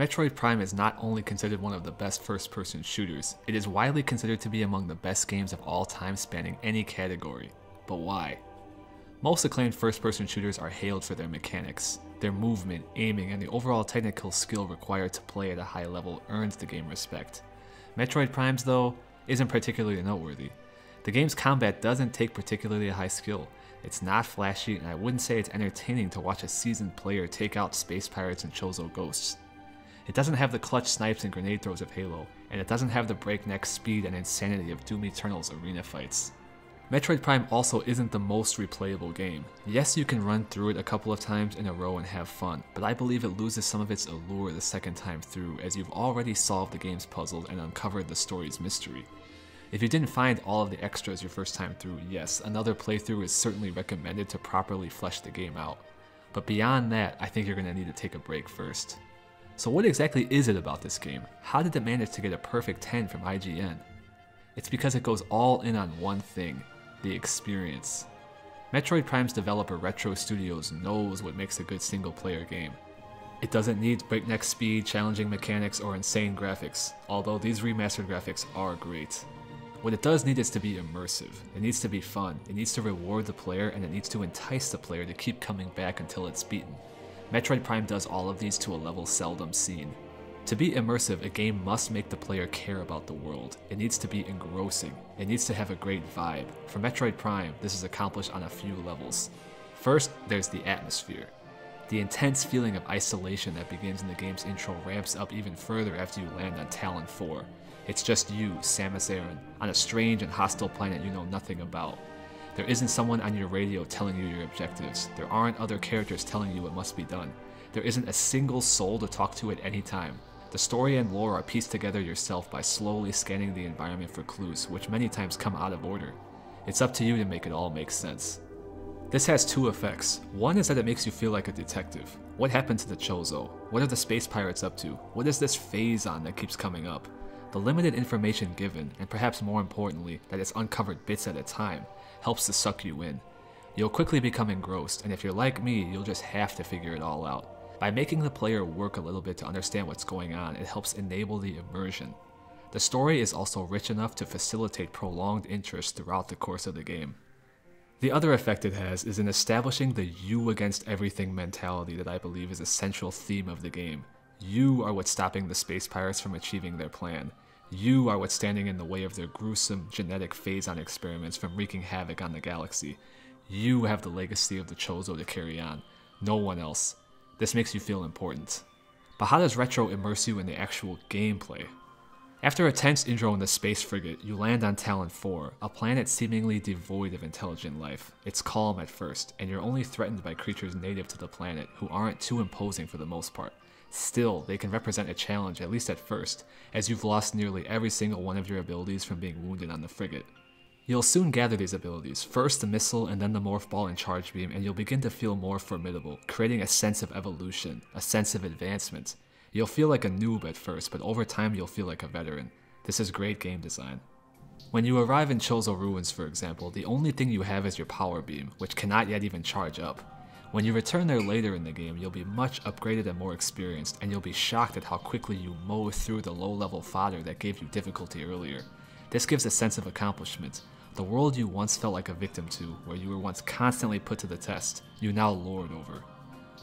Metroid Prime is not only considered one of the best first-person shooters, it is widely considered to be among the best games of all time spanning any category. But why? Most acclaimed first-person shooters are hailed for their mechanics. Their movement, aiming, and the overall technical skill required to play at a high level earns the game respect. Metroid Prime's, though, isn't particularly noteworthy. The game's combat doesn't take particularly high skill. It's not flashy, and I wouldn't say it's entertaining to watch a seasoned player take out space pirates and Chozo ghosts. It doesn't have the clutch snipes and grenade throws of Halo, and it doesn't have the breakneck speed and insanity of Doom Eternal's arena fights. Metroid Prime also isn't the most replayable game. Yes, you can run through it a couple of times in a row and have fun, but I believe it loses some of its allure the second time through, as you've already solved the game's puzzles and uncovered the story's mystery. If you didn't find all of the extras your first time through, yes, another playthrough is certainly recommended to properly flesh the game out. But beyond that, I think you're going to need to take a break first. So what exactly is it about this game? How did it manage to get a perfect 10 from IGN? It's because it goes all in on one thing: the experience. Metroid Prime's developer Retro Studios knows what makes a good single-player game. It doesn't need breakneck speed, challenging mechanics, or insane graphics, although these remastered graphics are great. What it does need is to be immersive. It needs to be fun, it needs to reward the player, and it needs to entice the player to keep coming back until it's beaten. Metroid Prime does all of these to a level seldom seen. To be immersive, a game must make the player care about the world. It needs to be engrossing. It needs to have a great vibe. For Metroid Prime, this is accomplished on a few levels. First, there's the atmosphere. The intense feeling of isolation that begins in the game's intro ramps up even further after you land on Talon 4. It's just you, Samus Aran, on a strange and hostile planet you know nothing about. There isn't someone on your radio telling you your objectives. There aren't other characters telling you what must be done. There isn't a single soul to talk to at any time. The story and lore are pieced together yourself by slowly scanning the environment for clues, which many times come out of order. It's up to you to make it all make sense. This has two effects. One is that it makes you feel like a detective. What happened to the Chozo? What are the space pirates up to? What is this phase-on that keeps coming up? The limited information given, and perhaps more importantly, that it's uncovered bits at a time, helps to suck you in. You'll quickly become engrossed, and if you're like me, you'll just have to figure it all out. By making the player work a little bit to understand what's going on, it helps enable the immersion. The story is also rich enough to facilitate prolonged interest throughout the course of the game. The other effect it has is in establishing the you against everything mentality that I believe is a central theme of the game. You are what's stopping the space pirates from achieving their plan. You are what's standing in the way of their gruesome genetic phase-on experiments from wreaking havoc on the galaxy. You have the legacy of the Chozo to carry on, no one else. This makes you feel important. But how does Retro immerse you in the actual gameplay? After a tense intro in the space frigate, you land on Talon 4, a planet seemingly devoid of intelligent life. It's calm at first, and you're only threatened by creatures native to the planet who aren't too imposing for the most part. Still, they can represent a challenge, at least at first, as you've lost nearly every single one of your abilities from being wounded on the frigate. You'll soon gather these abilities, first the missile and then the morph ball and charge beam, and you'll begin to feel more formidable, creating a sense of evolution, a sense of advancement. You'll feel like a noob at first, but over time you'll feel like a veteran. This is great game design. When you arrive in Chozo Ruins, for example, the only thing you have is your power beam, which cannot yet even charge up. When you return there later in the game, you'll be much upgraded and more experienced, and you'll be shocked at how quickly you mow through the low-level fodder that gave you difficulty earlier. This gives a sense of accomplishment. The world you once felt like a victim to, where you were once constantly put to the test, you now lord over.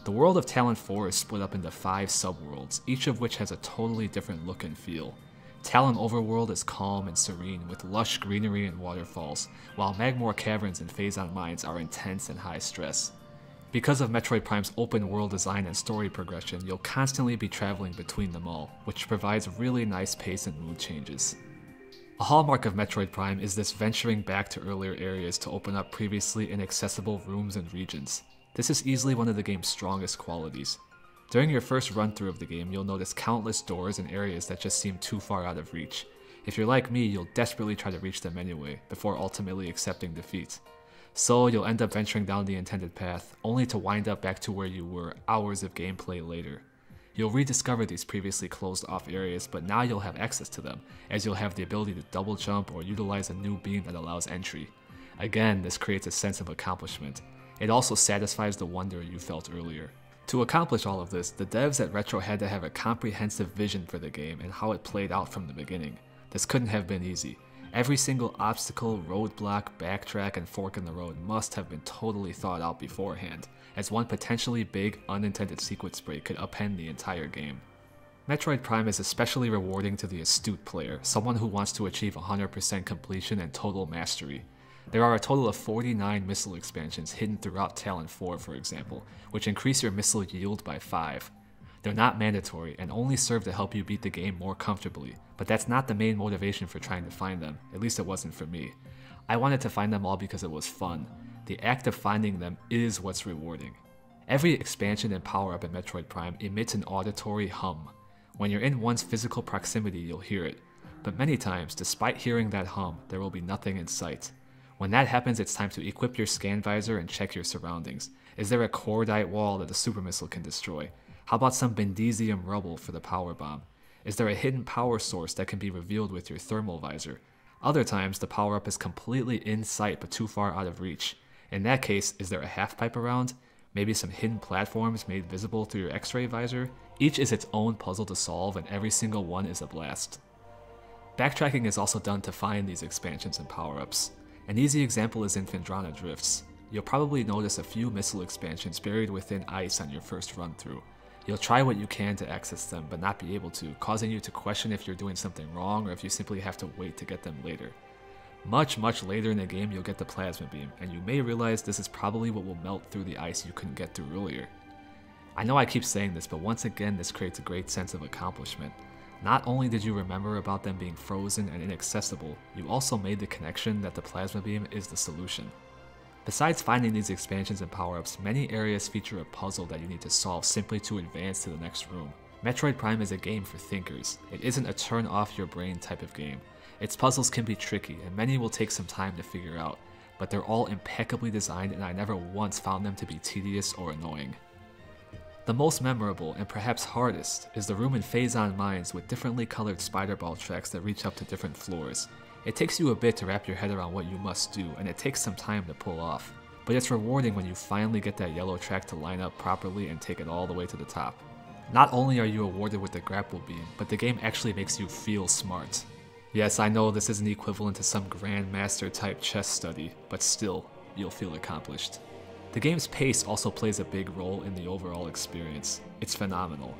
The world of Talon 4 is split up into 5 subworlds, each of which has a totally different look and feel. Talon Overworld is calm and serene, with lush greenery and waterfalls, while Magmoor Caverns and Phazon Mines are intense and high stress. Because of Metroid Prime's open world design and story progression, you'll constantly be traveling between them all, which provides really nice pace and mood changes. A hallmark of Metroid Prime is this venturing back to earlier areas to open up previously inaccessible rooms and regions. This is easily one of the game's strongest qualities. During your first run-through of the game, you'll notice countless doors and areas that just seem too far out of reach. If you're like me, you'll desperately try to reach them anyway, before ultimately accepting defeat. So you'll end up venturing down the intended path, only to wind up back to where you were hours of gameplay later. You'll rediscover these previously closed off areas, but now you'll have access to them, as you'll have the ability to double jump or utilize a new beam that allows entry. Again, this creates a sense of accomplishment. It also satisfies the wonder you felt earlier. To accomplish all of this, the devs at Retro had to have a comprehensive vision for the game and how it played out from the beginning. This couldn't have been easy. Every single obstacle, roadblock, backtrack, and fork in the road must have been totally thought out beforehand, as one potentially big, unintended sequence break could upend the entire game. Metroid Prime is especially rewarding to the astute player, someone who wants to achieve 100% completion and total mastery. There are a total of 49 missile expansions hidden throughout Talon 4, for example, which increase your missile yield by 5. They're not mandatory and only serve to help you beat the game more comfortably, but that's not the main motivation for trying to find them, at least it wasn't for me. I wanted to find them all because it was fun. The act of finding them is what's rewarding. Every expansion and power-up in Metroid Prime emits an auditory hum. When you're in one's physical proximity, you'll hear it, but many times, despite hearing that hum, there will be nothing in sight. When that happens, it's time to equip your scan visor and check your surroundings. Is there a cordite wall that a super missile can destroy? How about some Bendesium rubble for the power bomb? Is there a hidden power source that can be revealed with your thermal visor? Other times, the power-up is completely in sight but too far out of reach. In that case, is there a half-pipe around? Maybe some hidden platforms made visible through your X-ray visor? Each is its own puzzle to solve, and every single one is a blast. Backtracking is also done to find these expansions and power-ups. An easy example is in Phendrana Drifts. You'll probably notice a few missile expansions buried within ice on your first run-through. You'll try what you can to access them, but not be able to, causing you to question if you're doing something wrong or if you simply have to wait to get them later. Much later in the game, you'll get the Plasma Beam, and you may realize this is probably what will melt through the ice you couldn't get through earlier. I know I keep saying this, but once again, this creates a great sense of accomplishment. Not only did you remember about them being frozen and inaccessible, you also made the connection that the Plasma Beam is the solution. Besides finding these expansions and power-ups, many areas feature a puzzle that you need to solve simply to advance to the next room. Metroid Prime is a game for thinkers. It isn't a turn off your brain type of game. Its puzzles can be tricky, and many will take some time to figure out, but they're all impeccably designed and I never once found them to be tedious or annoying. The most memorable, and perhaps hardest, is the room in Phazon Mines with differently colored spider ball tracks that reach up to different floors. It takes you a bit to wrap your head around what you must do, and it takes some time to pull off. But it's rewarding when you finally get that yellow track to line up properly and take it all the way to the top. Not only are you awarded with the grapple beam, but the game actually makes you feel smart. Yes, I know this isn't equivalent to some Grandmaster type chess study, but still, you'll feel accomplished. The game's pace also plays a big role in the overall experience. It's phenomenal.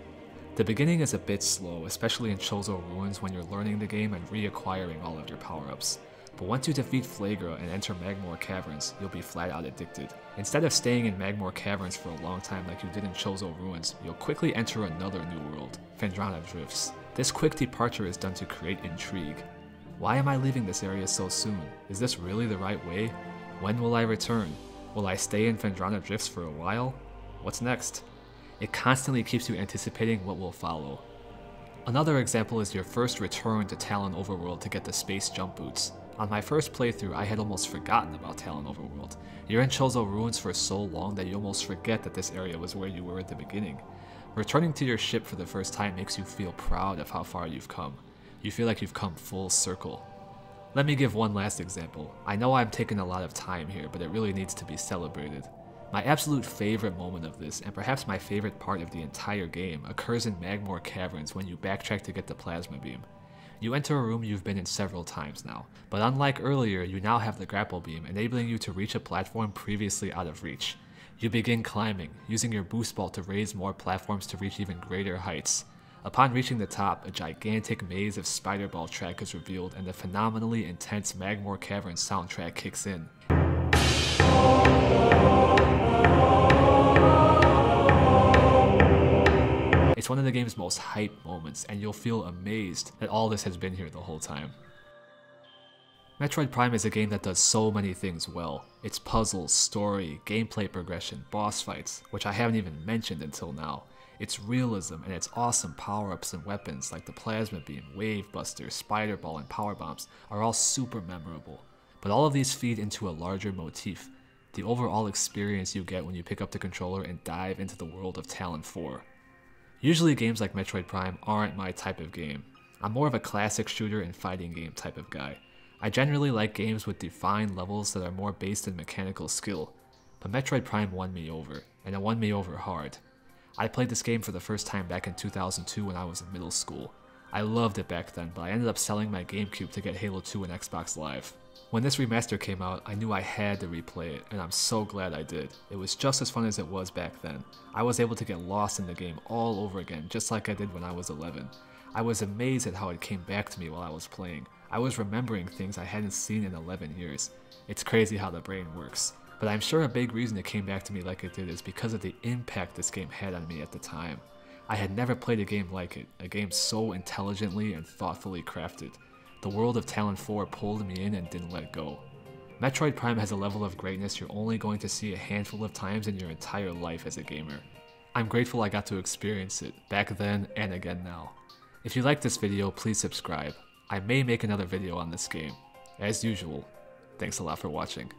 The beginning is a bit slow, especially in Chozo Ruins when you're learning the game and reacquiring all of your power-ups. But once you defeat Flagra and enter Magmoor Caverns, you'll be flat out addicted. Instead of staying in Magmoor Caverns for a long time like you did in Chozo Ruins, you'll quickly enter another new world, Phendrana Drifts. This quick departure is done to create intrigue. Why am I leaving this area so soon? Is this really the right way? When will I return? Will I stay in Phendrana Drifts for a while? What's next? It constantly keeps you anticipating what will follow. Another example is your first return to Talon Overworld to get the space jump boots. On my first playthrough, I had almost forgotten about Talon Overworld. You're in Chozo Ruins for so long that you almost forget that this area was where you were at the beginning. Returning to your ship for the first time makes you feel proud of how far you've come. You feel like you've come full circle. Let me give one last example. I know I'm taking a lot of time here, but it really needs to be celebrated. My absolute favorite moment of this, and perhaps my favorite part of the entire game, occurs in Magmoor Caverns when you backtrack to get the Plasma Beam. You enter a room you've been in several times now, but unlike earlier, you now have the grapple beam, enabling you to reach a platform previously out of reach. You begin climbing, using your boost ball to raise more platforms to reach even greater heights. Upon reaching the top, a gigantic maze of spider ball track is revealed and the phenomenally intense Magmoor Caverns soundtrack kicks in. It's one of the game's most hype moments, and you'll feel amazed that all this has been here the whole time. Metroid Prime is a game that does so many things well. Its puzzles, story, gameplay progression, boss fights, which I haven't even mentioned until now. Its realism and its awesome power-ups and weapons like the Plasma Beam, Wave Buster, Spider Ball, and Power Bombs are all super memorable. But all of these feed into a larger motif, the overall experience you get when you pick up the controller and dive into the world of Talon 4. Usually games like Metroid Prime aren't my type of game. I'm more of a classic shooter and fighting game type of guy. I generally like games with defined levels that are more based in mechanical skill, but Metroid Prime won me over, and it won me over hard. I played this game for the first time back in 2002 when I was in middle school. I loved it back then, but I ended up selling my GameCube to get Halo 2 and Xbox Live. When this remaster came out, I knew I had to replay it, and I'm so glad I did. It was just as fun as it was back then. I was able to get lost in the game all over again, just like I did when I was 11. I was amazed at how it came back to me while I was playing. I was remembering things I hadn't seen in 11 years. It's crazy how the brain works. But I'm sure a big reason it came back to me like it did is because of the impact this game had on me at the time. I had never played a game like it, a game so intelligently and thoughtfully crafted. The world of Talon 4 pulled me in and didn't let go. Metroid Prime has a level of greatness you're only going to see a handful of times in your entire life as a gamer. I'm grateful I got to experience it, back then and again now. If you liked this video, please subscribe. I may make another video on this game. As usual, thanks a lot for watching.